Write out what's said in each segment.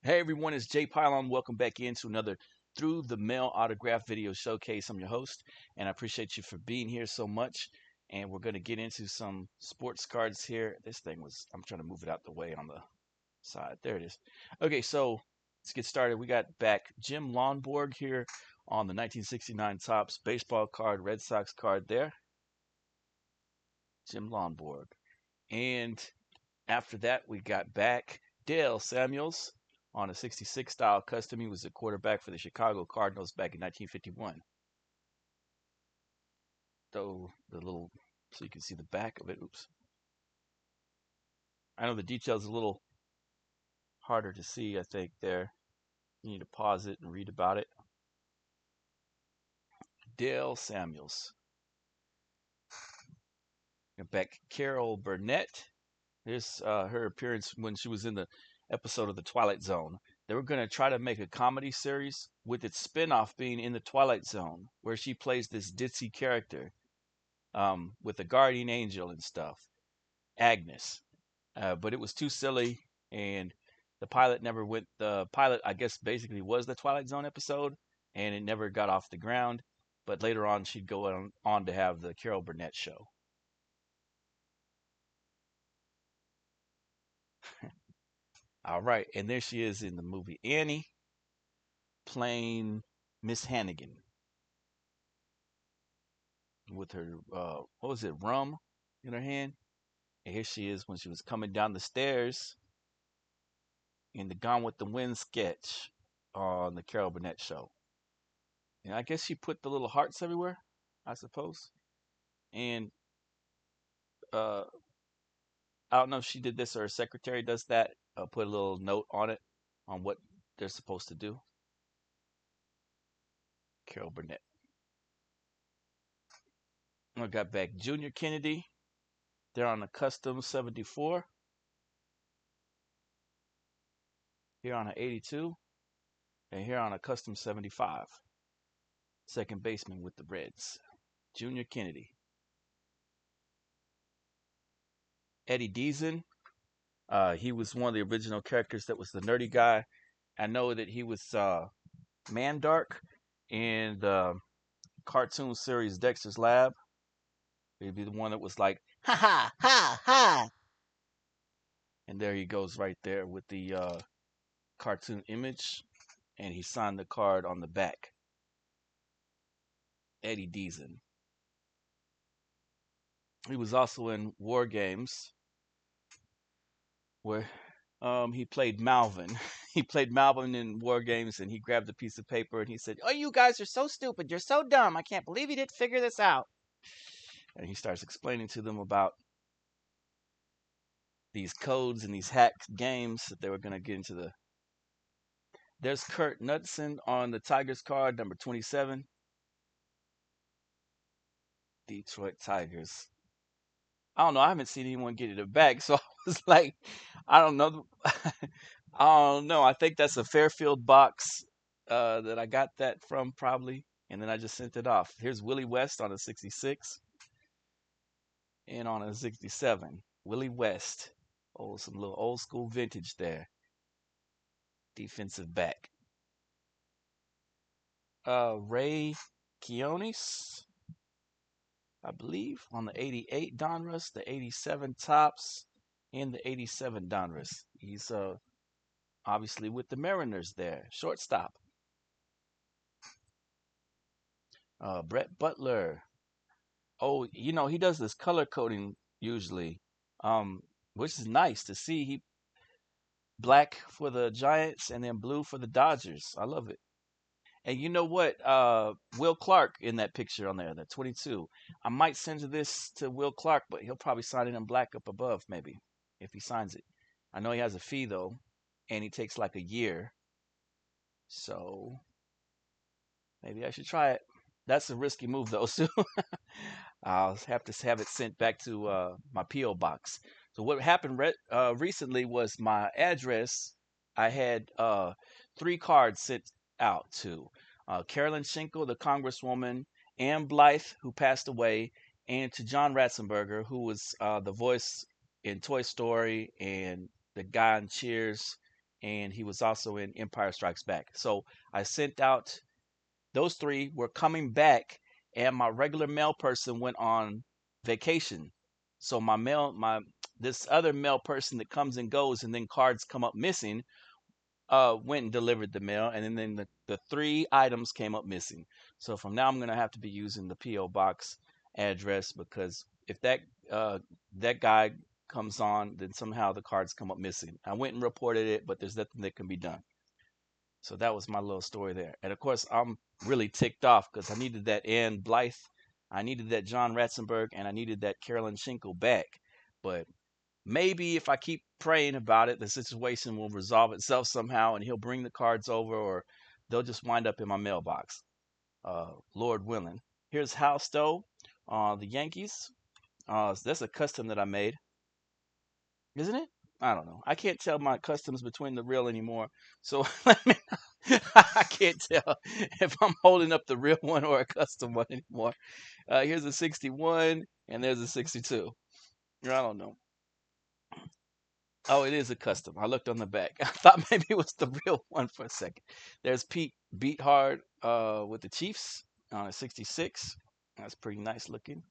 Hey everyone, it's Jay Pylon. Welcome back into another Through the Mail Autograph Video Showcase. I'm your host, and I appreciate you for being here so much. And we're going to get into some sports cards here. I'm trying to move it out the way on the side. There it is. Okay, so let's get started. We got back Jim Lonborg here on the 1969 Topps baseball card, Red Sox card there. Jim Lonborg. And after that, we got back Dale Samuels on a 66 style custom. He was a quarterback for the Chicago Cardinals back in 1951. So so you can see the back of it. Oops. I know the details a little harder to see, I think, there. You need to pause it and read about it. Dale Samuels. Got back Carol Burnett. Here's her appearance when she was in the episode of The Twilight Zone. They were going to try to make a comedy series with its spin-off being in The Twilight Zone, where she plays this ditzy character with the guardian angel and stuff, Agnes. But it was too silly, and the pilot never went. The pilot, I guess, basically was the Twilight Zone episode, and it never got off the ground. But later on, she'd go on to have the Carol Burnett show. All right, and there she is in the movie Annie, playing Miss Hannigan with her what was it, rum in her hand. And here she is when she was coming down the stairs in the Gone with the Wind sketch on the Carol Burnett show. And I guess she put the little hearts everywhere, I suppose. And uh, I don't know if she did this or her secretary does that. Put a little note on it on what they're supposed to do. Carol Burnett. I got back Junior Kennedy. They're on a custom 74. Here on an 82. And here on a custom 75. Second baseman with the Reds. Junior Kennedy. Eddie Deason. He was one of the original characters that was the nerdy guy. I know that he was Mandark in the cartoon series Dexter's Lab. He'd be the one that was like, ha ha ha ha. And there he goes right there with the cartoon image. And he signed the card on the back. Eddie Deason. He was also in War Games, where he played Malvin. He played Malvin in War Games, and he grabbed a piece of paper and he said, "Oh, you guys are so stupid. You're so dumb. I can't believe you didn't figure this out." And he starts explaining to them about these codes and these hacked games that they were going to get into the. There's Kurt Knudsen on the Tigers card, number 27. Detroit Tigers. I don't know. I haven't seen anyone get it back, so I was like, I don't know. I don't know. I think that's a Fairfield box that I got that from probably, and then I just sent it off. Here's Willie West on a 66 and on a 67. Willie West. Oh, some little old school vintage there. Defensive back. Ray Keonis, I believe, on the 88 Donruss, the 87 Topps, and the 87 Donruss. He's obviously with the Mariners there. Shortstop. Brett Butler. Oh, he does this color coding usually, which is nice to see. He black for the Giants and then blue for the Dodgers. I love it. And you know what? Will Clark in that picture on there, that 22. I might send this to Will Clark, but he'll probably sign it in black up above, maybe, if he signs it. I know he has a fee though, and he takes like a year. So maybe I should try it. That's a risky move though, Sue. I'll have to have it sent back to my P.O. box. So what happened recently was my address. I had 3 cards sent out to Carolyn Schenkel, the Congresswoman, Ann Blythe, who passed away, and to John Ratzenberger, who was the voice in Toy Story and the guy in Cheers and he was also in Empire Strikes Back. So I sent out those three. Were coming back, and my regular mail person went on vacation. So my this other mail person that comes and goes, and then cards come up missing, went and delivered the mail, and then the three items came up missing. So from now, I'm gonna have to be using the PO box address, because if that guy comes on, then somehow the cards come up missing. I went and reported it, but there's nothing that can be done. So that was my little story there. And of course, I'm really ticked off because I needed that Ann Blythe, I needed that John Ratzenberg, and I needed that Carolyn Schinkel back. But maybe if I keep praying about it, the situation will resolve itself somehow, and he'll bring the cards over, or they'll just wind up in my mailbox. Lord willing. Here's Hal Stowe, the Yankees. That's a custom that I made, isn't it? I don't know. I can't tell my customs between the real anymore. So let me. I can't tell if I'm holding up the real one or a custom one anymore. Here's a 61, and there's a 62. I don't know. Oh, it is a custom. I looked on the back. I thought maybe it was the real one for a second. There's Pete Beathard with the Chiefs on a 66. That's pretty nice looking.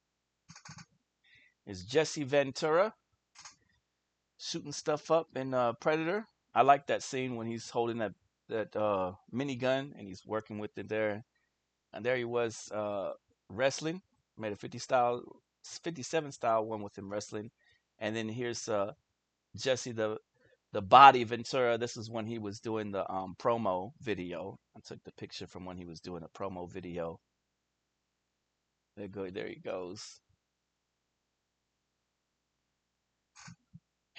There's Jesse Ventura shooting stuff up in Predator. I like that scene when he's holding that minigun and he's working with it there. And there he was wrestling. Made a 57 style one with him wrestling. And then here's Jesse the body Ventura. This is when he was doing the promo video. I took the picture from when he was doing a promo video. There he goes.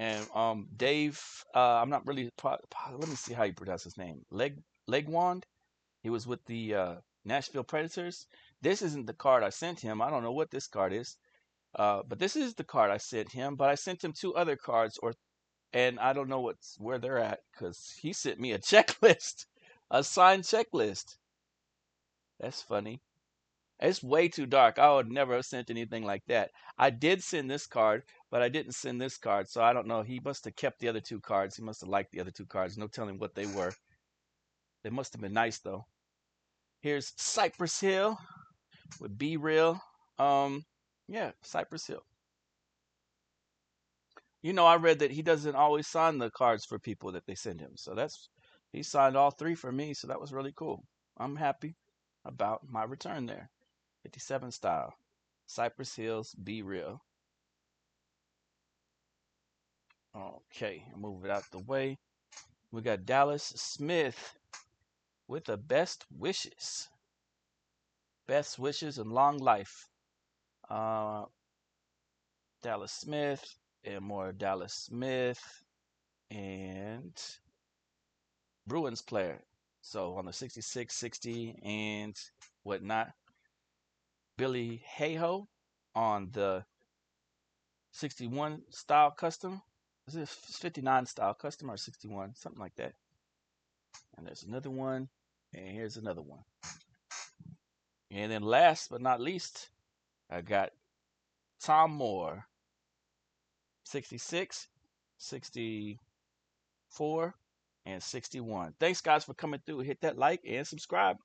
And Dave, I'm not really. Let me see how you pronounce his name. Legwand. He was with the Nashville Predators. This isn't the card I sent him. I don't know what this card is. But this is the card I sent him. But I sent him two other cards, and I don't know where they're at, because he sent me a checklist, a signed checklist. That's funny. It's way too dark. I would never have sent anything like that. I did send this card, but I didn't send this card, so I don't know. He must have kept the other two cards. He must have liked the other two cards. No telling what they were. They must have been nice though. Here's Cypress Hill with Be Real. Yeah, Cypress Hill. I read that he doesn't always sign the cards for people that they send him. So he signed all three for me, so that was really cool. I'm happy about my return there. 57 style. Cypress Hills, Be Real. Okay, move it out the way. We got Dallas Smith with the best wishes. Best wishes and long life. Uh, Dallas Smith and more Dallas Smith and Bruins player. So on the 66, 60, and whatnot. Billy Hayho on the 61 style custom. Is it 59 style custom or 61? Something like that. And there's another one. And here's another one. And then last but not least, I got Tom Moore. 66, 64, and 61. Thanks, guys, for coming through. Hit that like and subscribe.